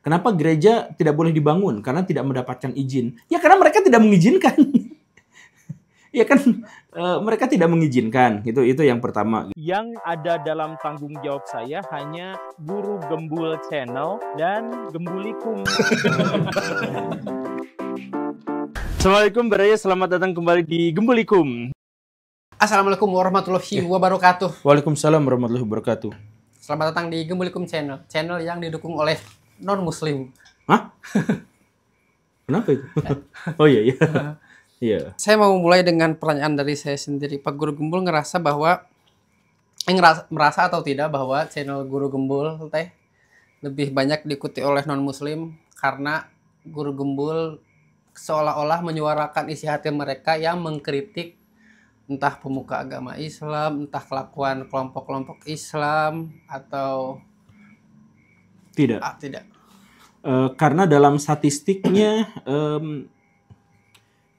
Kenapa gereja tidak boleh dibangun? Karena tidak mendapatkan izin. Ya karena mereka tidak mengizinkan. Ya kan mereka tidak mengizinkan. Itu yang pertama. Yang ada dalam tanggung jawab saya hanya Guru Gembul Channel dan Gembulikum. Assalamualaikum Baraya, selamat datang kembali di Gembulikum. Assalamualaikum warahmatullahi wabarakatuh. Waalaikumsalam warahmatullahi wabarakatuh. Selamat datang di Gembulikum Channel, channel yang didukung oleh non-muslim. Hah? Kenapa itu? Oh iya, iya. Iya. Saya mau mulai dengan pertanyaan dari saya sendiri. Pak Guru Gembul merasa atau tidak bahwa channel Guru Gembul teh lebih banyak diikuti oleh non-muslim karena Guru Gembul seolah-olah menyuarakan isi hati mereka yang mengkritik entah pemuka agama Islam, entah kelakuan kelompok-kelompok Islam atau Tidak. tidak. Karena dalam statistiknya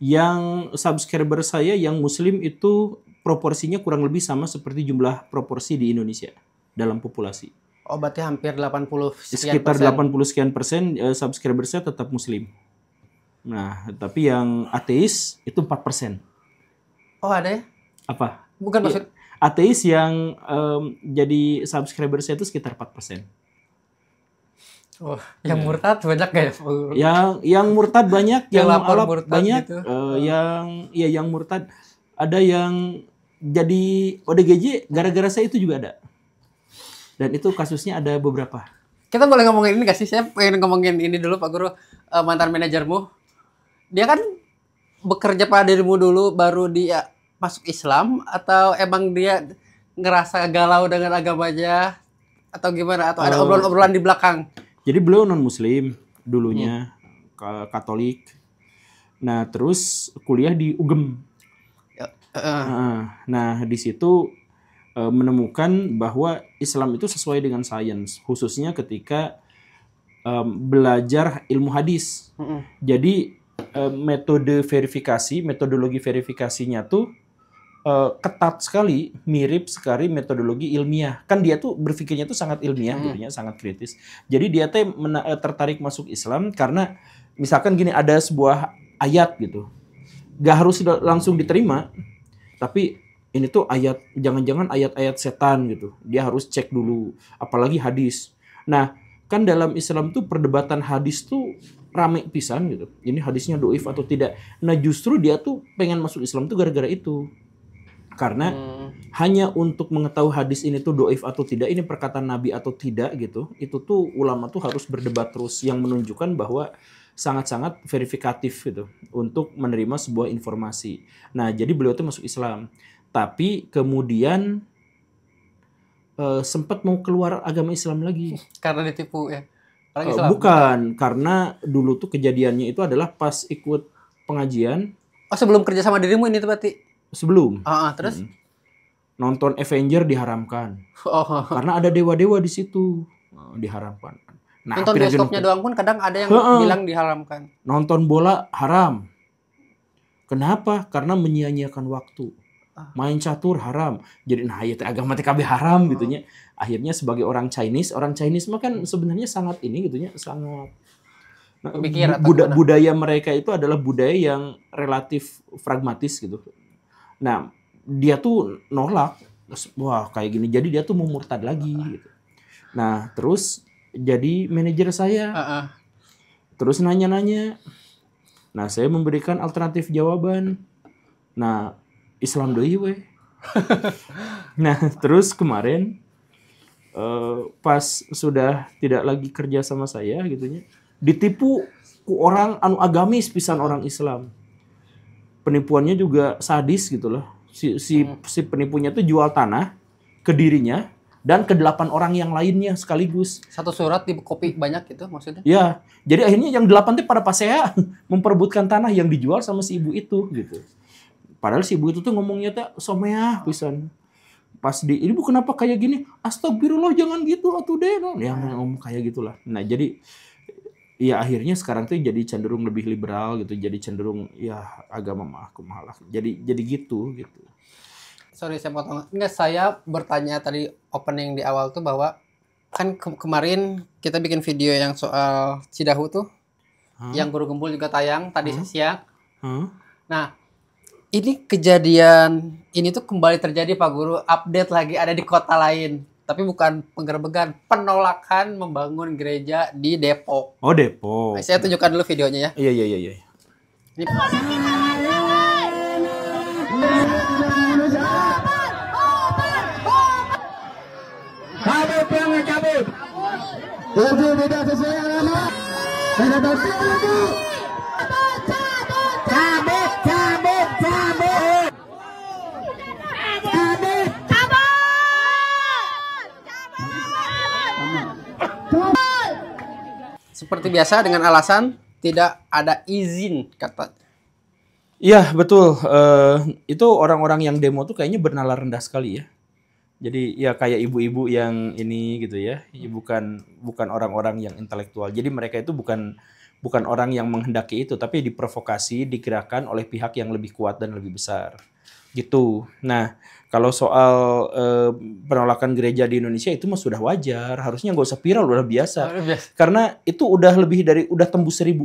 yang subscriber saya yang muslim itu proporsinya kurang lebih sama seperti jumlah proporsi di Indonesia dalam populasi. Oh, berarti hampir 80 sekian Sekitar persen. 80 sekian persen subscriber saya tetap muslim. Nah, tapi yang ateis itu 4%. Oh, ada ya? Apa? Bukan maksud Ateis yang jadi subscriber saya itu sekitar 4%. oh, yang murtad banyak gak ya, Pak Guru? Yang murtad banyak, yang lapor mualaf murtad banyak, gitu. yang murtad ada yang jadi ODGJ gara-gara saya itu juga ada. Dan itu kasusnya ada beberapa. Kita boleh ngomongin ini gak sih? Saya pengen ngomongin ini dulu, Pak Guru. Mantan manajermu. Dia kan bekerja pada dirimu dulu, baru dia masuk Islam, atau emang dia ngerasa galau dengan agamanya, atau gimana? Atau ada obrolan-obrolan di belakang? Jadi beliau non-muslim dulunya, Katolik. Nah, terus kuliah di UGM. Nah, di situ menemukan bahwa Islam itu sesuai dengan sains, khususnya ketika belajar ilmu hadis. Jadi metodologi verifikasinya tuh ketat sekali, mirip sekali metodologi ilmiah. Kan dia tuh berpikirnya tuh sangat ilmiah, gitu ya, sangat kritis. Jadi dia tuh tertarik masuk Islam karena misalkan gini, ada sebuah ayat gitu, gak harus langsung diterima, tapi ini tuh ayat, jangan-jangan ayat-ayat setan gitu. Dia harus cek dulu, apalagi hadis. Nah, kan dalam Islam tuh perdebatan hadis tuh rame pisan gitu. Ini hadisnya doif atau tidak. Nah, justru dia tuh pengen masuk Islam tuh gara-gara itu. Karena hanya untuk mengetahui hadis ini tuh doif atau tidak, ini perkataan Nabi atau tidak gitu, itu tuh ulama tuh harus berdebat terus, yang menunjukkan bahwa sangat-sangat verifikatif gitu untuk menerima sebuah informasi. Nah, jadi beliau tuh masuk Islam, tapi kemudian sempat mau keluar agama Islam lagi. Karena ditipu ya? Islam. Bukan, karena dulu tuh kejadiannya itu adalah pas ikut pengajian. Oh, sebelum kerja sama dirimu ini tuh berarti? Sebelum. Terus? Nonton Avenger diharamkan. Karena ada dewa-dewa di situ. Diharamkan. Nah, nonton bioskopnya doang pun kadang ada yang bilang diharamkan. Nonton bola haram. Kenapa? Karena menyia-nyiakan waktu. Main catur haram. Jadi nah ya agama TKB haram gitunya. Akhirnya sebagai orang Chinese mah kan sebenarnya sangat ini gitunya, sangat budaya mereka itu adalah budaya yang relatif pragmatis gitu. Nah, dia tuh nolak, wah kayak gini, jadi dia tuh mau murtad lagi gitu. Nah, terus jadi manajer saya, terus nanya-nanya. Nah, saya memberikan alternatif jawaban. Nah, Islam deui we. Nah, terus kemarin pas sudah tidak lagi kerja sama saya gitunya, ditipu ku orang anu agamis pisan, orang Islam. Penipuannya juga sadis gitu loh. Si penipunya tuh jual tanah ke dirinya dan ke 8 orang yang lainnya sekaligus. Satu surat di copy banyak gitu maksudnya? Ya, jadi akhirnya yang 8 tuh pada pasea memperebutkan tanah yang dijual sama si ibu itu gitu. Padahal si ibu itu tuh ngomongnya tuh someah pisan. Pas ini bu kenapa kayak gini? Astagfirullah jangan gitu atuh deh. Yang ngomong kayak gitulah. Nah, jadi ya akhirnya sekarang tuh jadi cenderung lebih liberal gitu, jadi cenderung ya agama mah kumaha lah. Jadi gitu. Sorry saya potong. Enggak, saya bertanya tadi opening di awal tuh bahwa Kan kemarin kita bikin video yang soal Cidahu tuh, yang Guru Gembul juga tayang tadi siang. Nah, ini kejadian ini tuh kembali terjadi Pak Guru, update lagi ada di kota lain. Tapi bukan penggerebekan, penolakan membangun gereja di Depok. Oh, Depok. Saya tunjukkan dulu videonya ya. Iya. Ini cabut. Tujuh tidak sesuai agama. Saya lagi. Cabut. Seperti biasa dengan alasan tidak ada izin kata. Iya, betul. Itu orang-orang yang demo tuh kayaknya bernalar rendah sekali ya. Jadi ya kayak ibu-ibu yang ini gitu ya. Bukan orang-orang yang intelektual. Jadi mereka itu bukan orang yang menghendaki itu, tapi diprovokasi, digerakkan oleh pihak yang lebih kuat dan lebih besar. Gitu. Nah, kalau soal penolakan gereja di Indonesia itu mah sudah wajar. Harusnya nggak usah viral, udah biasa. Karena itu udah tembus 1000.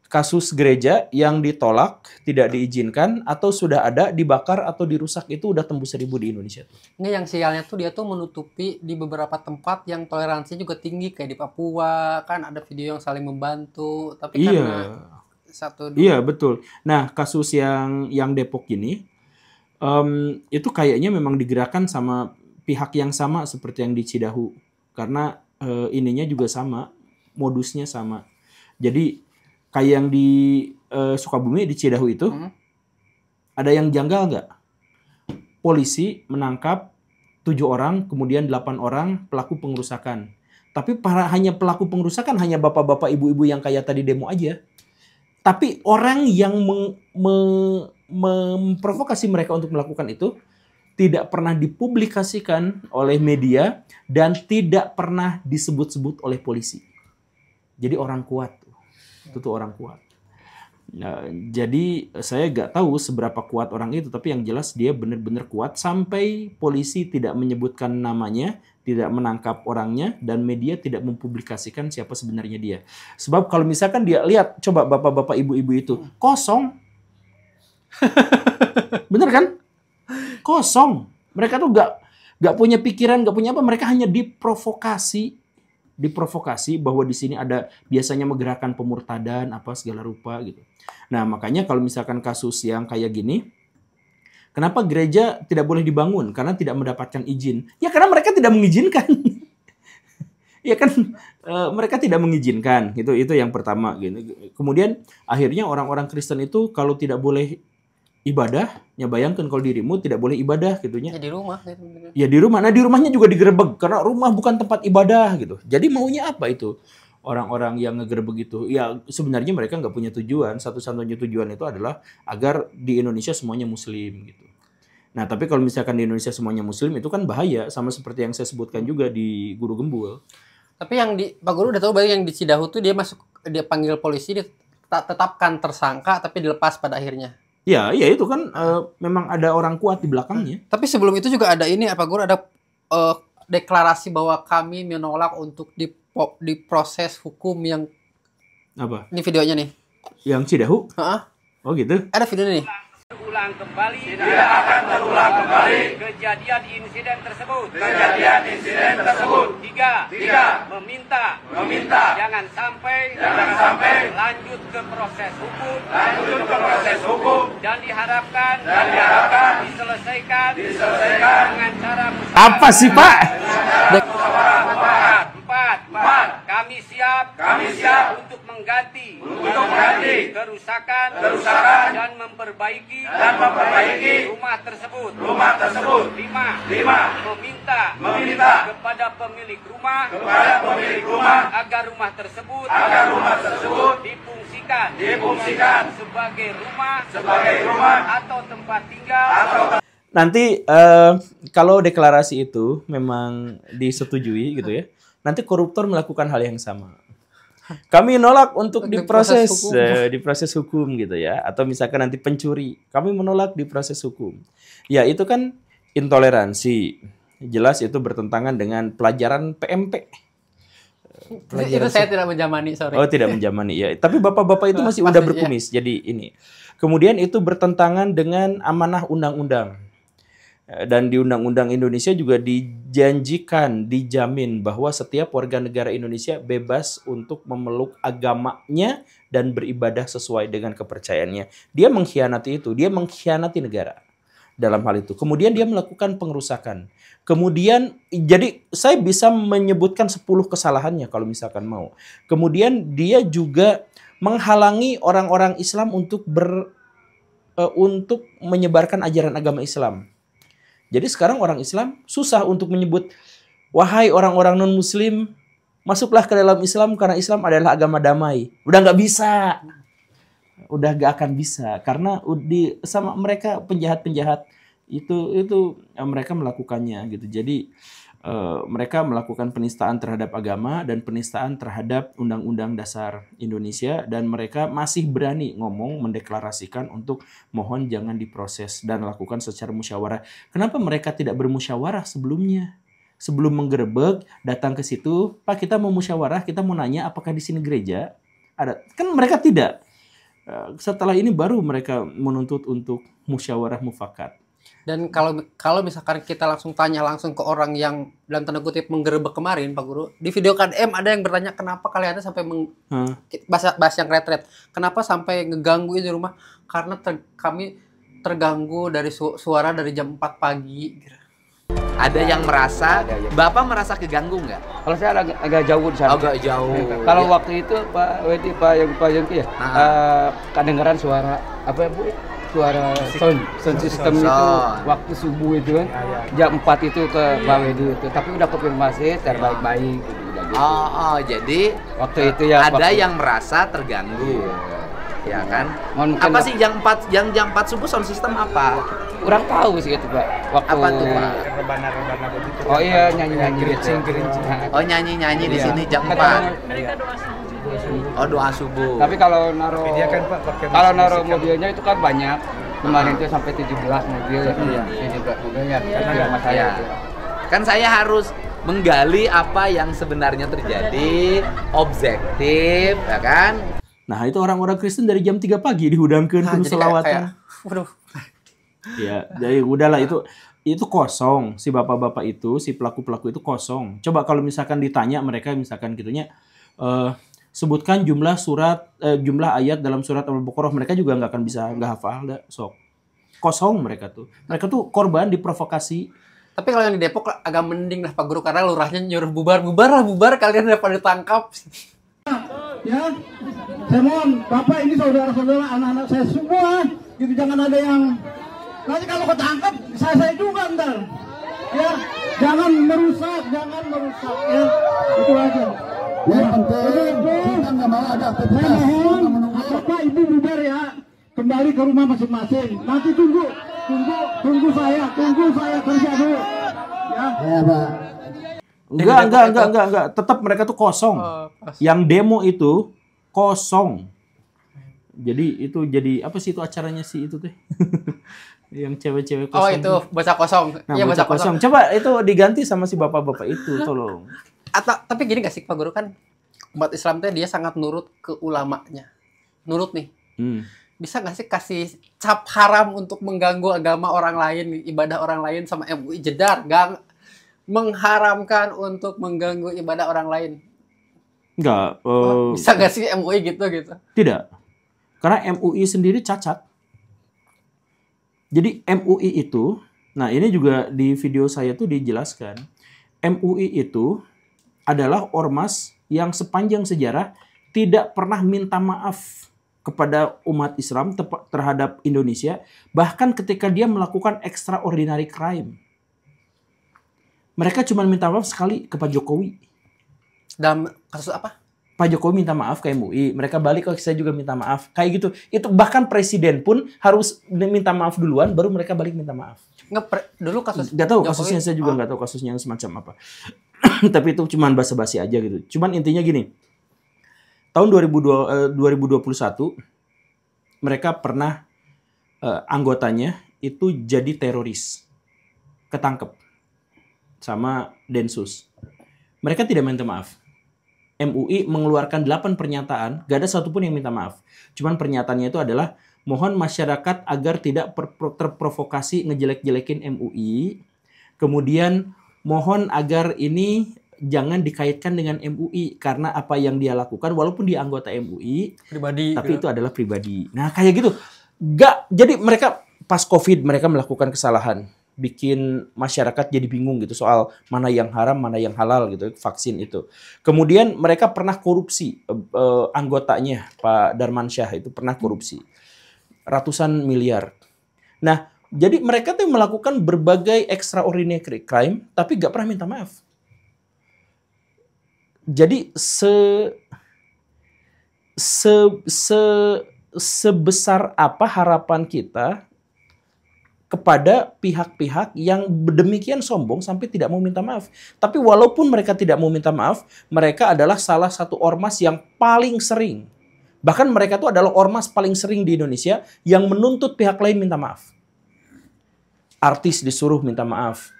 Kasus gereja yang ditolak, tidak diizinkan, atau sudah ada, dibakar, atau dirusak, itu udah tembus 1000 di Indonesia. Ini yang sialnya tuh dia tuh menutupi di beberapa tempat yang toleransinya juga tinggi. Kayak di Papua, kan ada video yang saling membantu. Tapi karena Iya, betul. Nah, kasus yang Depok ini, itu kayaknya memang digerakkan sama pihak yang sama seperti yang di Cidahu. Karena ininya juga sama, modusnya sama. Jadi, kayak yang di Sukabumi, di Cidahu itu, ada yang janggal nggak? Polisi menangkap 7 orang, kemudian 8 orang pelaku pengerusakan. Tapi hanya pelaku pengerusakan hanya bapak-bapak, ibu-ibu yang kayak tadi demo aja. Tapi orang yang memprovokasi mereka untuk melakukan itu tidak pernah dipublikasikan oleh media dan tidak pernah disebut-sebut oleh polisi. Jadi orang kuat. Itu tuh orang kuat. Nah, jadi saya nggak tahu seberapa kuat orang itu, tapi yang jelas dia benar-benar kuat sampai polisi tidak menyebutkan namanya, tidak menangkap orangnya, dan media tidak mempublikasikan siapa sebenarnya dia. Sebab kalau misalkan dia lihat, coba bapak-bapak ibu-ibu itu kosong, bener kan? Kosong. Mereka tuh nggak punya pikiran, nggak punya apa. Mereka hanya diprovokasi bahwa di sini ada biasanya menggerakkan pemurtadan apa segala rupa gitu. Nah, makanya kalau misalkan kasus yang kayak gini, kenapa gereja tidak boleh dibangun? Karena tidak mendapatkan izin. Ya karena mereka tidak mengizinkan. Ya kan mereka tidak mengizinkan. Itu yang pertama gitu. Kemudian akhirnya orang-orang Kristen itu kalau tidak boleh ibadah, ya bayangkan kalau dirimu tidak boleh ibadah gitunya. Ya di rumah gitu. Ya di rumah. Nah, di rumahnya juga digerebek karena rumah bukan tempat ibadah gitu. Jadi maunya apa itu? Orang-orang yang ngegerebek itu, ya sebenarnya mereka nggak punya tujuan. Satu-satunya tujuan itu adalah agar di Indonesia semuanya muslim gitu. Nah, tapi kalau misalkan di Indonesia semuanya muslim itu kan bahaya, sama seperti yang saya sebutkan juga di Guru Gembul. Tapi yang di Pak Guru udah tahu berarti yang di Cidahu tuh dia panggil polisi, dia tetapkan tersangka tapi dilepas pada akhirnya. Ya itu kan memang ada orang kuat di belakangnya. Tapi sebelum itu juga ada ini Pak Guru, ada deklarasi bahwa kami menolak untuk diproses hukum yang apa? Ini videonya nih. Yang Cidahu? Oh gitu. Ada videonya nih. Tidak akan terulang kembali kejadian insiden tersebut. Tiga, meminta jangan sampai lanjut ke proses hukum dan diharapkan diselesaikan dengan cara musyawarah. Apa sih, Pak? 4. Kami siap untuk mengganti kerusakan dan memperbaiki rumah tersebut. 5. Meminta kepada pemilik rumah agar rumah tersebut difungsikan sebagai rumah atau tempat tinggal. Nanti kalau deklarasi itu memang disetujui gitu ya, nanti koruptor melakukan hal yang sama. Kami nolak untuk diproses hukum gitu ya, atau misalkan nanti pencuri, kami menolak diproses hukum. Ya itu kan intoleransi. jelas itu bertentangan dengan pelajaran PMP. Itu saya tidak menjamani, sorry. Oh, tidak menjamani ya. Tapi bapak-bapak itu masih udah berkumis. Jadi ini. Kemudian itu bertentangan dengan amanah undang-undang. Dan di Undang-Undang Indonesia juga dijanjikan, dijamin bahwa setiap warga negara Indonesia bebas untuk memeluk agamanya dan beribadah sesuai dengan kepercayaannya. Dia mengkhianati itu, dia mengkhianati negara dalam hal itu. Kemudian dia melakukan pengerusakan. Kemudian, jadi saya bisa menyebutkan 10 kesalahannya kalau misalkan mau. Kemudian dia juga menghalangi orang-orang Islam untuk menyebarkan ajaran agama Islam. Jadi sekarang orang Islam susah untuk menyebut, wahai orang-orang non-Muslim, masuklah ke dalam Islam karena Islam adalah agama damai. Udah nggak bisa. Udah nggak akan bisa. Karena sama mereka penjahat-penjahat itu mereka melakukannya gitu. Jadi mereka melakukan penistaan terhadap agama dan penistaan terhadap Undang-Undang Dasar Indonesia, dan mereka masih berani ngomong, mendeklarasikan untuk mohon jangan diproses dan lakukan secara musyawarah. Kenapa mereka tidak bermusyawarah sebelumnya? Sebelum menggerebek, datang ke situ, Pak, kita mau musyawarah, kita mau nanya apakah di sini gereja? Ada. Kan mereka tidak. Setelah ini baru mereka menuntut untuk musyawarah mufakat. Dan kalau misalkan kita langsung tanya langsung ke orang yang dalam tanda kutip menggerebek kemarin, Pak Guru, di video KDM ada yang bertanya kenapa kalian sampai bahas yang retret, kenapa sampai ngeganggu di rumah? Karena kami terganggu dari suara dari jam 4 pagi. Ada yang merasa, Bapak merasa keganggu nggak? Kalau saya agak jauh di sana. Agak jauh. Kalau Ya. waktu itu Pak Wedi, Pak Yongki ya, kedengaran suara apa ya Bu? Suara sound system itu waktu subuh itu kan, jam 4 itu ke Pak Wedi itu. Tapi udah konfirmasi secara baik-baik. Gitu. Jadi waktu itu ya ada yang merasa terganggu. Ya kan? Apa sih jam 4 subuh sound system apa? Kurang tahu sih itu Pak. Waktu Apa tuh Pak? Rebana-rebana begitu. Oh iya, nyanyi-nyanyi gerincing. Oh, nyanyi-nyanyi di sini jam 4. Oh, doa subuh. Tapi kalau naruh mobilnya itu kan banyak. Kemarin itu sampai 17 mobil ya. Ini juga mobilnya karena enggak masalah. Kan saya harus menggali apa yang sebenarnya terjadi, objektif, ya kan? Nah, itu orang-orang Kristen dari jam 3 pagi dihudangkeun kudu selawatan. Waduh. Ya, jadi udahlah itu kosong. Si bapak-bapak itu, si pelaku-pelaku itu kosong. Coba kalau misalkan ditanya mereka misalkan gitunya, sebutkan jumlah ayat dalam surat Al-Baqarah, mereka juga nggak hafal, sok. Kosong mereka tuh. Mereka tuh korban diprovokasi. Tapi kalau yang di Depok agak mending lah Pak Guru, karena lurahnya nyuruh bubar kalian daripada ditangkap. Ya, saya mohon Bapak, ini saudara-saudara, anak-anak saya semua, gitu, jangan ada yang nanti kalau ketangkap saya juga ntar. Ya, jangan merusak ya, itu aja. Yang penting kita nggak mau ada aktivitas. Saya mohon Bapak Ibu bubar ya, kembali ke rumah masing-masing. Nanti tunggu saya kerja dulu. Ya, Pak. Enggak. Tetap mereka tuh kosong. Yang demo itu kosong. Jadi itu apa sih itu acaranya sih itu teh? Yang cewek-cewek kosong. Oh, itu bocah kosong. Nah, Iya, bocah kosong. Coba itu diganti sama si bapak-bapak itu, tolong. Tapi gini gak sih Pak Guru, kan umat Islam teh dia sangat nurut ke ulamanya. Nurut nih. Bisa gak sih kasih cap haram untuk mengganggu agama orang lain, ibadah orang lain sama MUI jedar, gak mengharamkan untuk mengganggu ibadah orang lain? Enggak. Bisa gak sih MUI gitu? Tidak. Karena MUI sendiri cacat. Jadi MUI itu, nah ini juga di video saya tuh dijelaskan, MUI itu adalah ormas yang sepanjang sejarah tidak pernah minta maaf kepada umat Islam terhadap Indonesia, bahkan ketika dia melakukan extraordinary crime. Mereka cuma minta maaf sekali ke Pak Jokowi. Dalam kasus apa? Pak Jokowi minta maaf ke MUI, mereka balik ke saya juga minta maaf. Kayak gitu. Itu bahkan presiden pun harus minta maaf duluan, baru mereka balik minta maaf. Dulu kasus nggak tahu kasusnya, saya juga nggak tahu kasusnya yang semacam apa. Tapi itu cuman basa-basi aja gitu. Cuman intinya gini. Tahun 2021 mereka pernah anggotanya itu jadi teroris. Ketangkep. sama Densus. Mereka tidak minta maaf. MUI mengeluarkan 8 pernyataan, gak ada satupun yang minta maaf. Cuman pernyataannya itu adalah mohon masyarakat agar tidak terprovokasi ngejelek-jelekin MUI. Kemudian mohon agar ini jangan dikaitkan dengan MUI karena apa yang dia lakukan walaupun dia anggota MUI Pribadi. tapi itu adalah pribadi. Nah, kayak gitu. Jadi mereka pas Covid mereka melakukan kesalahan, bikin masyarakat jadi bingung gitu soal mana yang haram, mana yang halal gitu, vaksin itu. Kemudian mereka pernah korupsi, anggotanya Pak Darmansyah itu pernah korupsi ratusan miliar. Nah, jadi mereka tuh melakukan berbagai extraordinary crime tapi gak pernah minta maaf. Jadi sebesar apa harapan kita kepada pihak-pihak yang demikian sombong sampai tidak mau minta maaf. Tapi walaupun mereka tidak mau minta maaf, mereka adalah salah satu ormas yang paling sering. Bahkan mereka itu adalah ormas paling sering di Indonesia yang menuntut pihak lain minta maaf. Artis disuruh minta maaf.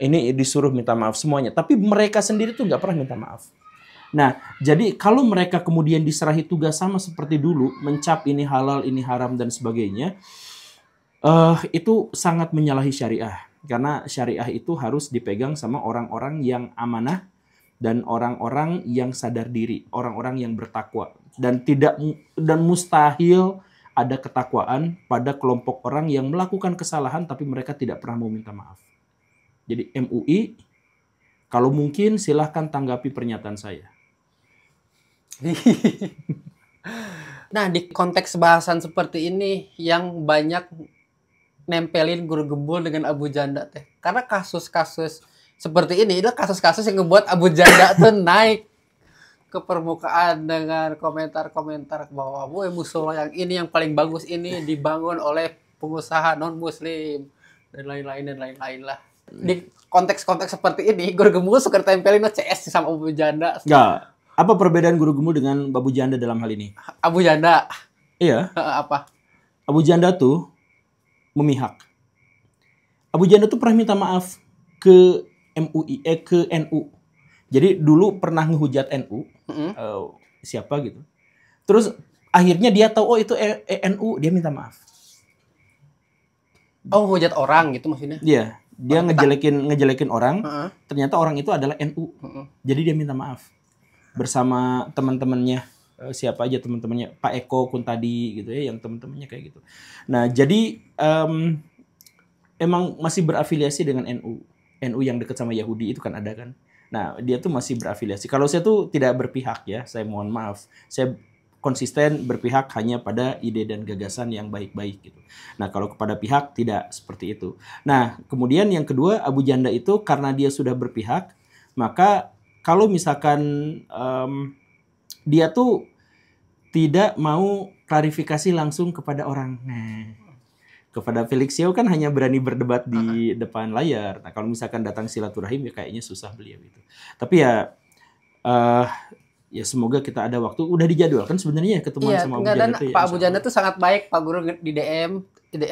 Ini disuruh minta maaf semuanya. Tapi mereka sendiri tuh nggak pernah minta maaf. Nah, jadi kalau mereka kemudian diserahi tugas sama seperti dulu, mencap ini halal, ini haram, dan sebagainya, itu sangat menyalahi syariah. Karena syariah itu harus dipegang sama orang-orang yang amanah dan orang-orang yang sadar diri, orang-orang yang bertakwa. Dan mustahil ada ketakwaan pada kelompok orang yang melakukan kesalahan tapi mereka tidak pernah mau minta maaf. Jadi MUI, kalau mungkin silahkan tanggapi pernyataan saya. Nah, di konteks bahasan seperti ini yang banyak nempelin guru gembul dengan Abu Janda teh. Karena kasus-kasus seperti ini adalah kasus-kasus yang ngebuat Abu Janda tuh naik ke permukaan dengan komentar-komentar bahwa musola yang ini yang paling bagus ini dibangun oleh pengusaha non-muslim dan lain-lain lah. Di konteks-konteks seperti ini, guru gembul suka tempelin CS sama Abu Janda. Enggak. Apa perbedaan guru gembul dengan Abu Janda dalam hal ini? Abu Janda. Iya. Apa? Abu Janda tuh memihak. Abu Janda tuh pernah minta maaf ke MUI, ke NU. Jadi dulu pernah ngehujat NU, siapa gitu. Terus akhirnya dia tahu itu NU, dia minta maaf. Oh, hujat orang gitu maksudnya? Iya, dia ngejelekin orang. Ternyata orang itu adalah NU. Jadi dia minta maaf bersama teman-temannya. Siapa aja teman-temannya, Pak Eko Kuntadi gitu ya, yang teman-temannya kayak gitu. Nah, jadi emang masih berafiliasi dengan NU. NU yang dekat sama Yahudi itu kan ada kan. Nah, dia tuh masih berafiliasi. Kalau saya tuh tidak berpihak ya, saya mohon maaf. Saya konsisten berpihak hanya pada ide dan gagasan yang baik-baik gitu. Nah, kalau kepada pihak tidak seperti itu. Nah, kemudian yang kedua, Abu Janda itu karena dia sudah berpihak, maka kalau misalkan dia tuh tidak mau klarifikasi langsung kepada orang. Nah, kepada Felix Yeo kan hanya berani berdebat di depan layar. Nah, kalau misalkan datang silaturahim ya kayaknya susah beliau itu. Tapi ya ya semoga kita ada waktu. Udah dijadwalkan sebenarnya ketemuan sama Abu Janda itu ya. Pak Abu Janda tuh sangat baik, Pak Guru di DM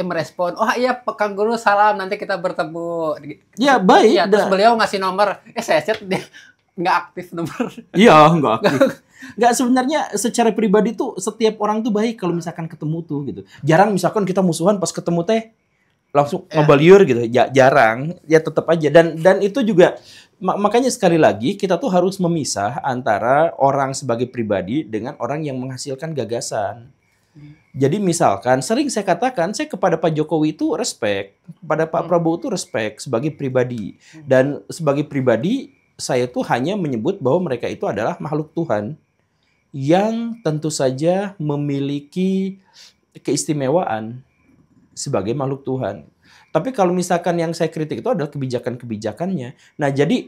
merespon, "Oh iya, Kang Guru salam, nanti kita bertemu." Ya, baik. Iya, terus beliau ngasih nomor. Saya chat dia nggak aktif nomor. Iya, nggak aktif. Nggak, sebenarnya secara pribadi tuh setiap orang tuh baik kalau misalkan ketemu tuh gitu. Jarang misalkan kita musuhan pas ketemu teh langsung ngobaliur gitu. Jarang, ya tetap aja. Dan itu juga makanya sekali lagi kita tuh harus memisah antara orang sebagai pribadi dengan orang yang menghasilkan gagasan. Jadi misalkan sering saya katakan saya kepada Pak Jokowi itu respect, kepada Pak Prabowo itu respect sebagai pribadi. Dan sebagai pribadi saya tuh hanya menyebut bahwa mereka itu adalah makhluk Tuhan yang tentu saja memiliki keistimewaan sebagai makhluk Tuhan. Tapi kalau misalkan yang saya kritik itu adalah kebijakan-kebijakannya. Nah, jadi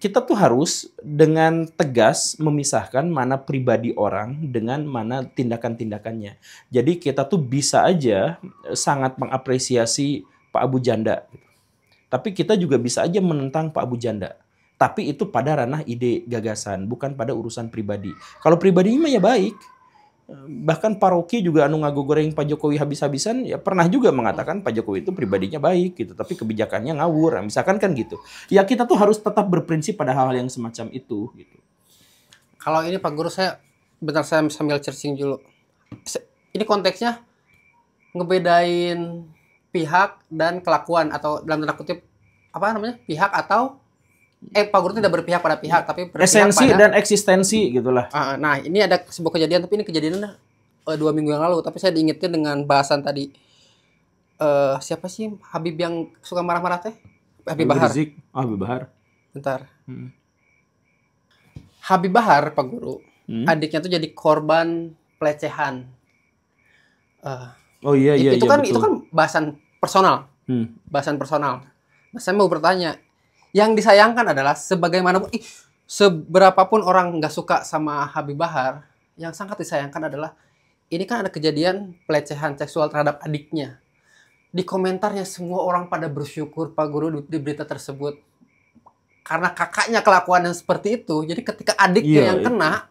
kita tuh harus dengan tegas memisahkan mana pribadi orang dengan mana tindakan-tindakannya. Jadi kita tuh bisa aja sangat mengapresiasi Pak Abu Janda. Tapi kita juga bisa aja menentang Pak Abu Janda. Tapi itu pada ranah ide gagasan, bukan pada urusan pribadi. Kalau pribadinya ya baik. Bahkan paroki juga anu ngagogoreng Pak Jokowi habis-habisan ya pernah juga mengatakan Pak Jokowi itu pribadinya baik gitu, tapi kebijakannya ngawur. Nah, misalkan kan gitu. Ya kita tuh harus tetap berprinsip pada hal-hal yang semacam itu gitu. Kalau ini Pak Guru, saya bentar, saya sambil searching dulu. Ini konteksnya ngebedain pihak dan kelakuan, atau dalam tanda kutip apa namanya, pihak atau Pak Guru tidak berpihak pada pihak, tapi berpihak Esensi pada dan eksistensi gitulah. Nah, ini ada sebuah kejadian, tapi ini kejadiannya 2 minggu yang lalu, tapi saya diingetin dengan bahasan tadi. Siapa sih Habib yang suka marah-marah teh? Habib Bahar. Habib Bahar. Bentar. Habib Bahar, Pak Guru, adiknya tuh jadi korban pelecehan. Oh iya iya itu iya, kan betul. itu kan bahasan personal. Bahasan personal. Nah, saya mau bertanya, yang disayangkan adalah sebagaimanapun, seberapapun orang nggak suka sama Habib Bahar, yang sangat disayangkan adalah ini kan ada kejadian pelecehan seksual terhadap adiknya. Di komentarnya semua orang pada bersyukur Pak Guru di berita tersebut. Karena kakaknya kelakuan yang seperti itu, jadi ketika adiknya yang kena,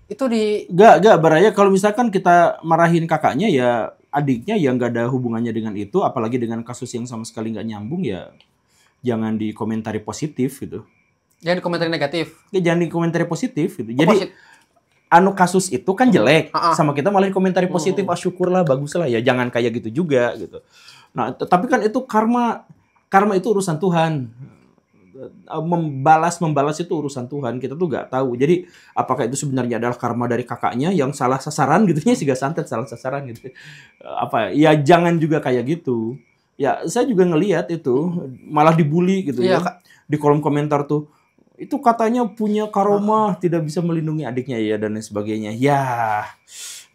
itu di... Gak, Baraya, kalau misalkan kita marahin kakaknya ya adiknya ya nggak ada hubungannya dengan itu, apalagi dengan kasus yang sama sekali nggak nyambung ya jangan dikomentari positif gitu. Jangan dikomentari negatif. Ya, jangan dikomentari positif gitu. Jadi anu kasus itu kan jelek, sama kita malah dikomentari positif, syukurlah, baguslah ya, jangan kayak gitu juga gitu. Nah, tapi kan itu karma itu urusan Tuhan. Membalas itu urusan Tuhan, kita tuh nggak tahu. Jadi apakah itu sebenarnya adalah karma dari kakaknya yang salah sasaran gitu ya, siga santet salah sasaran gitu. Ya jangan juga kayak gitu. Ya saya juga ngelihat itu malah dibully gitu ya. Di kolom komentar tuh itu katanya punya karomah, tidak bisa melindungi adiknya ya dan lain sebagainya. Ya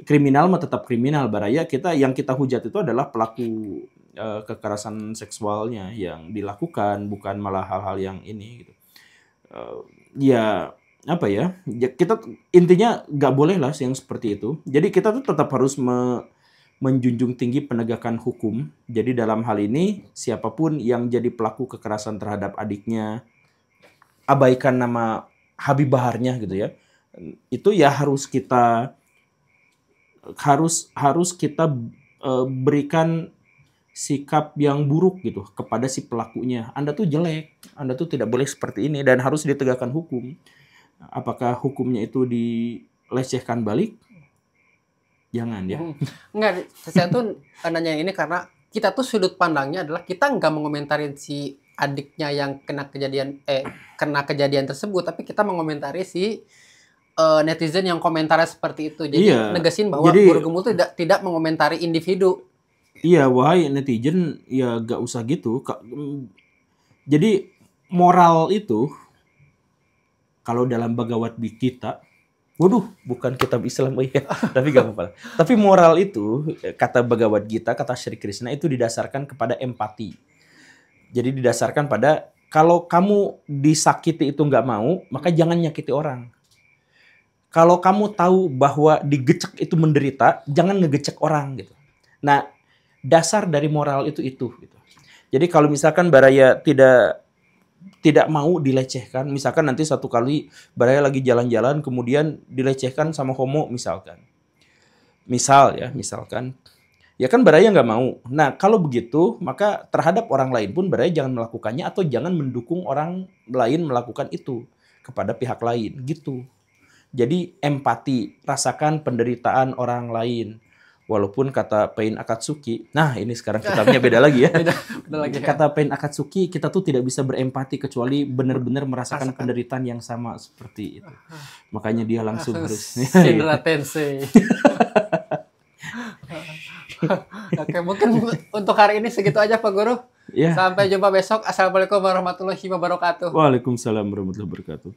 kriminal mah tetap kriminal, Baraya. Yang kita hujat itu adalah pelaku kekerasan seksualnya yang dilakukan, bukan malah hal-hal yang ini gitu. Ya apa ya? Kita intinya nggak boleh lah yang seperti itu. Jadi kita tuh tetap harus menjunjung tinggi penegakan hukum. Jadi dalam hal ini siapapun yang jadi pelaku kekerasan terhadap adiknya, abaikan nama Habib Baharnya gitu ya. Itu ya harus kita berikan sikap yang buruk gitu kepada si pelakunya. Anda tuh jelek, Anda tuh tidak boleh seperti ini dan harus ditegakkan hukum. Apakah hukumnya itu dilecehkan balik? Jangan ya. Enggak, saya tuh nanya ini karena kita tuh sudut pandangnya adalah kita nggak mengomentari si adiknya yang kena kejadian tersebut, tapi kita mengomentari si netizen yang komentarnya seperti itu. Jadi negesin bahwa Guru Gembul itu tidak mengomentari individu. Iya, wahai netizen, ya gak usah gitu. Jadi moral itu kalau dalam Bhagavad Gita, waduh, bukan kitab Islam ya, tapi gak apa-apa. Tapi moral itu, kata Bhagavad Gita, kata Sri Krishna itu didasarkan kepada empati. Jadi didasarkan pada kalau kamu disakiti itu nggak mau, maka jangan nyakiti orang. Kalau kamu tahu bahwa digecek itu menderita, jangan ngegecek orang gitu. Nah, dasar dari moral itu gitu. Jadi kalau misalkan Baraya tidak mau dilecehkan, misalkan nanti satu kali Baraya lagi jalan-jalan kemudian dilecehkan sama homo misalkan. Misalkan. Ya kan Baraya nggak mau. Nah kalau begitu maka terhadap orang lain pun Baraya jangan melakukannya atau jangan mendukung orang lain melakukan itu kepada pihak lain gitu. Jadi empati, rasakan penderitaan orang lain. Walaupun kata Pain Akatsuki, nah ini sekarang kitabnya beda lagi ya. Beda lagi, kata Pain Akatsuki, kita tuh tidak bisa berempati kecuali benar-benar merasakan penderitaan yang sama seperti itu. Makanya dia langsung harus. Shinra Tensei. Oke, mungkin untuk hari ini segitu aja Pak Guru. Ya. Sampai jumpa besok. Assalamualaikum warahmatullahi wabarakatuh. Waalaikumsalam warahmatullahi wabarakatuh.